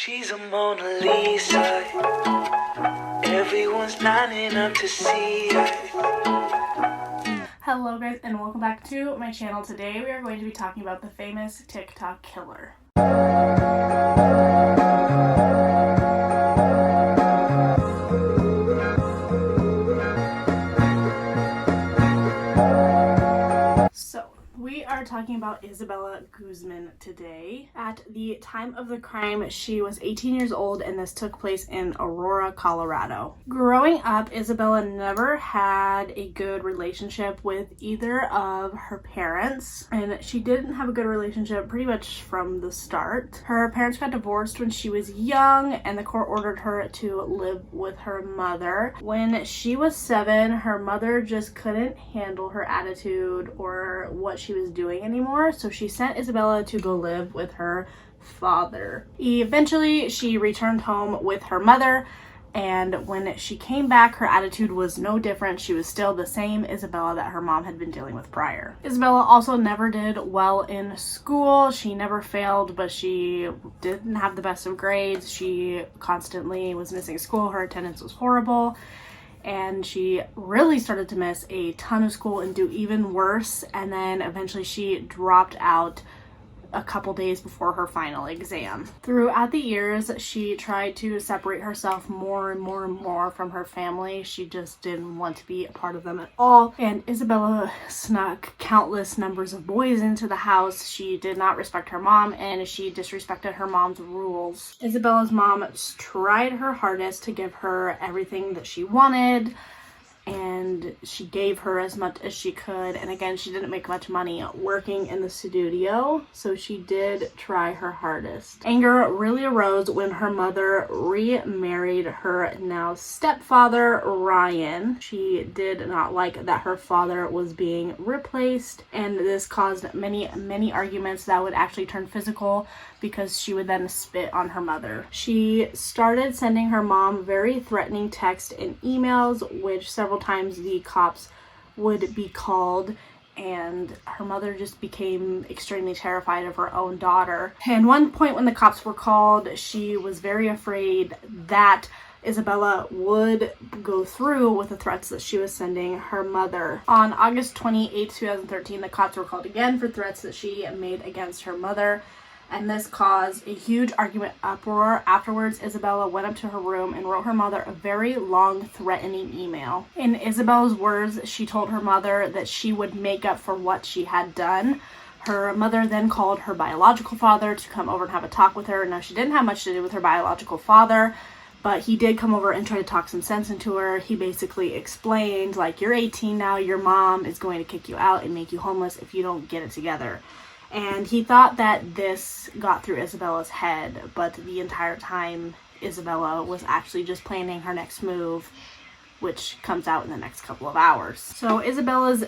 She's a Mona Lisa. Everyone's lining up to see her. Hello guys, and welcome back to my channel. Today we are going to be talking about the famous TikTok killer. So, we are talking about Isabella Guzman today. At the time of the crime, she was 18 years old, and this took place in Aurora, Colorado. Growing up, Isabella never had a good relationship with either of her parents, and she didn't have a good relationship pretty much from the start. Her parents got divorced when she was young, and the court ordered her to live with her mother. When she was 7, her mother just couldn't handle her attitude or what she was doing anymore, so she sent Isabella to go live with her father. Eventually, she returned home with her mother, and when she came back, her attitude was no different. She was still the same Isabella that her mom had been dealing with prior. Isabella also never did well in school. She never failed, but she didn't have the best of grades. She constantly was missing school. Her attendance was horrible. And she really started to miss a ton of school and do even worse. And then eventually she dropped out a couple days before her final exam. Throughout the years, she tried to separate herself more and more and more from her family. She just didn't want to be a part of them at all. And Isabella snuck countless numbers of boys into the house. She did not respect her mom, and she disrespected her mom's rules. Isabella's mom tried her hardest to give her everything that she wanted, and she gave her as much as she could. And again, she didn't make much money working in the studio, so she did try her hardest. Anger really arose when her mother remarried her now stepfather, Ryan. She did not like that her father was being replaced, and this caused many arguments that would actually turn physical, because she would then spit on her mother. She started sending her mom very threatening texts and emails, which several times the cops would be called, and her mother just became extremely terrified of her own daughter. And one point when the cops were called, she was very afraid that Isabella would go through with the threats that she was sending her mother. On August 28, 2013, the cops were called again for threats that she made against her mother, and this caused a huge argument uproar. Afterwards, Isabella went up to her room and wrote her mother a very long, threatening email. In Isabella's words, she told her mother that she would make up for what she had done. Her mother then called her biological father to come over and have a talk with her. Now, she didn't have much to do with her biological father, but he did come over and try to talk some sense into her. He basically explained, like, you're 18 now, your mom is going to kick you out and make you homeless if you don't get it together. And he thought that this got through Isabella's head, but the entire time Isabella was actually just planning her next move, which comes out in the next couple of hours. So Isabella's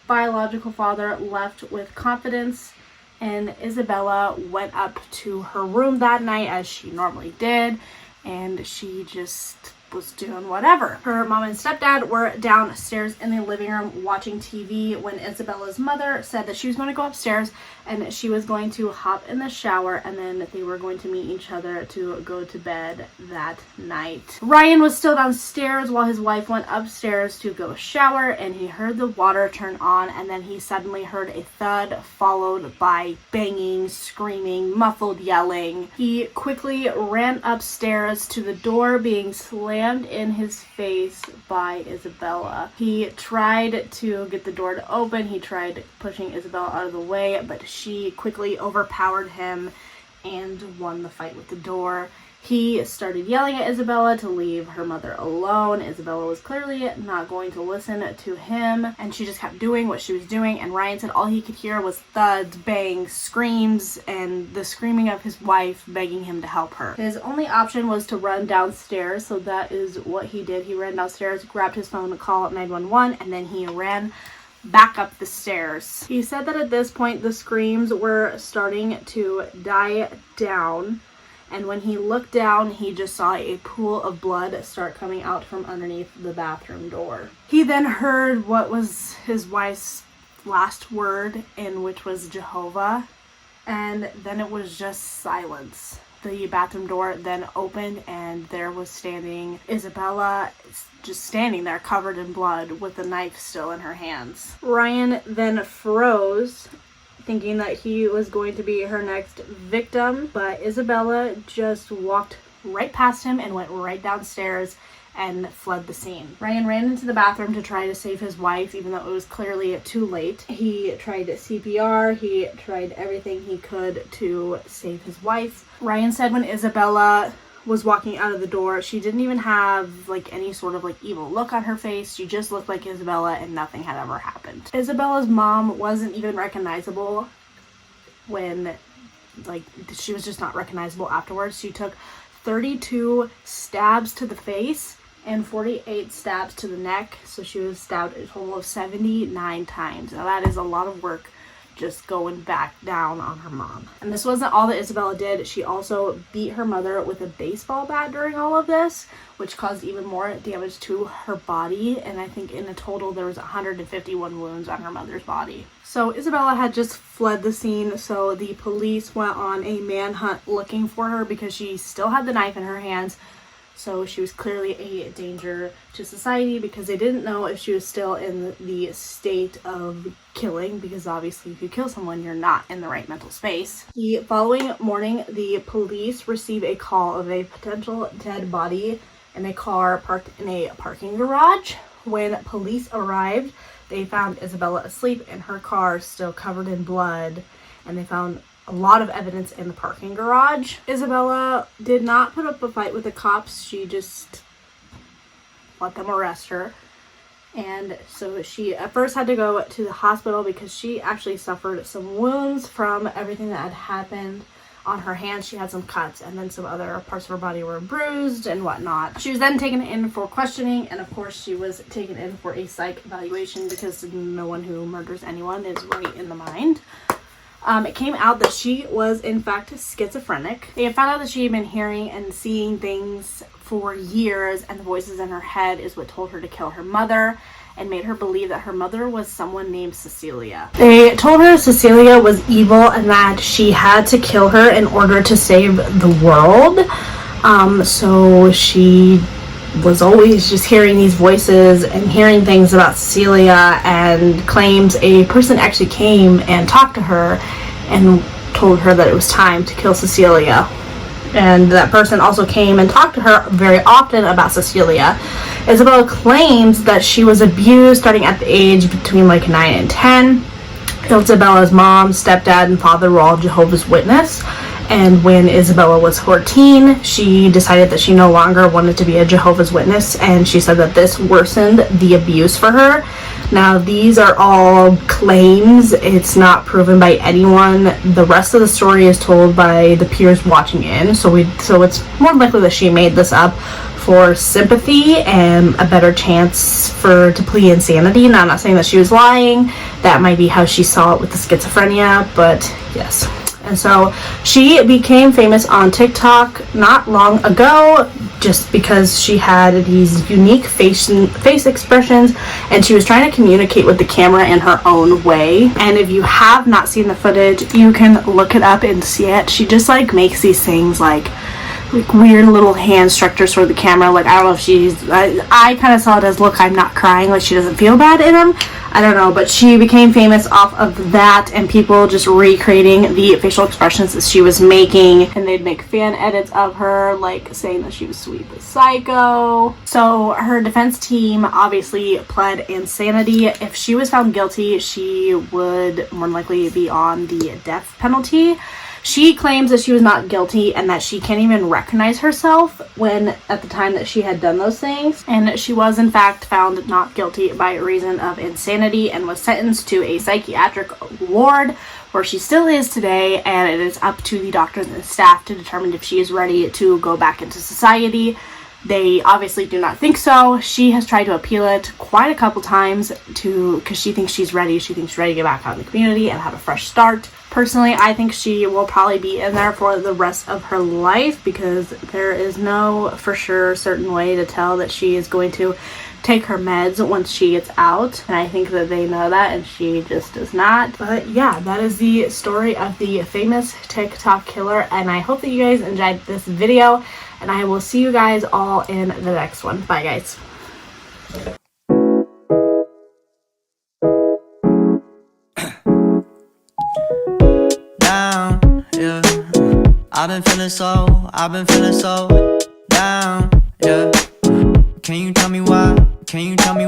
biological father left with confidence, and Isabella went up to her room that night as she normally did, and she just was doing whatever. Her mom and stepdad were downstairs in the living room watching TV when Isabella's mother said that she was going to go upstairs and she was going to hop in the shower, and then they were going to meet each other to go to bed that night. Ryan was still downstairs while his wife went upstairs to go shower, and he heard the water turn on, and then he suddenly heard a thud followed by banging, screaming, muffled yelling. He quickly ran upstairs to the door being slammed in his face by Isabella. He tried to get the door to open. He tried pushing Isabella out of the way, but she quickly overpowered him and won the fight with the door. He started yelling at Isabella to leave her mother alone. Isabella was clearly not going to listen to him, and she just kept doing what she was doing. And Ryan said all he could hear was thuds, bangs, screams, and the screaming of his wife begging him to help her. His only option was to run downstairs, so that is what he did. He ran downstairs, grabbed his phone to call 911, and then he ran back up the stairs. He said that at this point the screams were starting to die down, and when he looked down, he just saw a pool of blood start coming out from underneath the bathroom door. He then heard what was his wife's last word, in which was Jehovah, and then it was just silence. The bathroom door then opened, and there was standing Isabella, just standing there covered in blood with the knife still in her hands. Ryan then froze, thinking that he was going to be her next victim, but Isabella just walked right past him and went right downstairs and fled the scene. Ryan ran into the bathroom to try to save his wife, even though it was clearly too late. He tried CPR, he tried everything he could to save his wife. Ryan said when Isabella was walking out of the door, she didn't even have like any sort of like evil look on her face. She just looked like Isabella and nothing had ever happened. Isabella's mom wasn't even recognizable when, like, she was just not recognizable afterwards. She took 32 stabs to the face and 48 stabs to the neck, so she was stabbed a total of 79 times. Now that is a lot of work just going back down on her mom. And this wasn't all that Isabella did. She also beat her mother with a baseball bat during all of this, which caused even more damage to her body. And I think in a total there was 151 wounds on her mother's body. So Isabella had just fled the scene, so the police went on a manhunt looking for her because she still had the knife in her hands. So she was clearly a danger to society because they didn't know if she was still in the state of killing, because obviously if you kill someone, you're not in the right mental space. The following morning, the police received a call of a potential dead body in a car parked in a parking garage. When police arrived, they found Isabella asleep in her car, still covered in blood, and they found a lot of evidence in the parking garage. Isabella did not put up a fight with the cops. She just let them arrest her. And so she at first had to go to the hospital because she actually suffered some wounds from everything that had happened. On her hands, she had some cuts, and then some other parts of her body were bruised and whatnot. She was then taken in for questioning, and of course she was taken in for a psych evaluation because no one who murders anyone is right in the mind. It came out that she was in fact schizophrenic. They had found out that she had been hearing and seeing things for years, and the voices in her head is what told her to kill her mother and made her believe that her mother was someone named Cecilia. They told her Cecilia was evil and that she had to kill her in order to save the world. So she was always just hearing these voices and hearing things about Cecilia, and claims a person actually came and talked to her and told her that it was time to kill Cecilia. And that person also came and talked to her very often about Cecilia. Isabella claims that she was abused starting at the age between like 9 and 10. Isabella's mom, stepdad, and father were all Jehovah's Witness. And when Isabella was 14, she decided that she no longer wanted to be a Jehovah's Witness, and she said that this worsened the abuse for her. Now, these are all claims. It's not proven by anyone. The rest of the story is told by the peers watching in, so it's more likely that she made this up for sympathy and a better chance to plead insanity. Now, I'm not saying that she was lying. That might be how she saw it with the schizophrenia, but yes. And so she became famous on TikTok not long ago just because she had these unique face expressions, and she was trying to communicate with the camera in her own way. And if you have not seen the footage, you can look it up and see it. She just like makes these things like weird little hand structures for the camera. Like, I don't know if I kind of saw it as, look, I'm not crying, like she doesn't feel bad in them. I don't know, but she became famous off of that and people just recreating the facial expressions that she was making, and they'd make fan edits of her like saying that she was sweet but psycho. So her defense team obviously pled insanity. If she was found guilty, she would more likely be on the death penalty. She claims that she was not guilty and that she can't even recognize herself when at the time that she had done those things. And she was in fact found not guilty by reason of insanity and was sentenced to a psychiatric ward where she still is today, and it is up to the doctors and staff to determine if she is ready to go back into society. They obviously do not think so. She has tried to appeal it quite a couple times because she thinks she's ready. She thinks she's ready to get back out in the community and have a fresh start. Personally, I think she will probably be in there for the rest of her life because there is no for sure certain way to tell that she is going to take her meds once she gets out, and I think that they know that and she just does not. But yeah, that is the story of the famous TikTok killer, and I hope that you guys enjoyed this video, and I will see you guys all in the next one. Bye guys. Down, yeah. I've been feeling so down, yeah. Can you tell me why? Can you tell me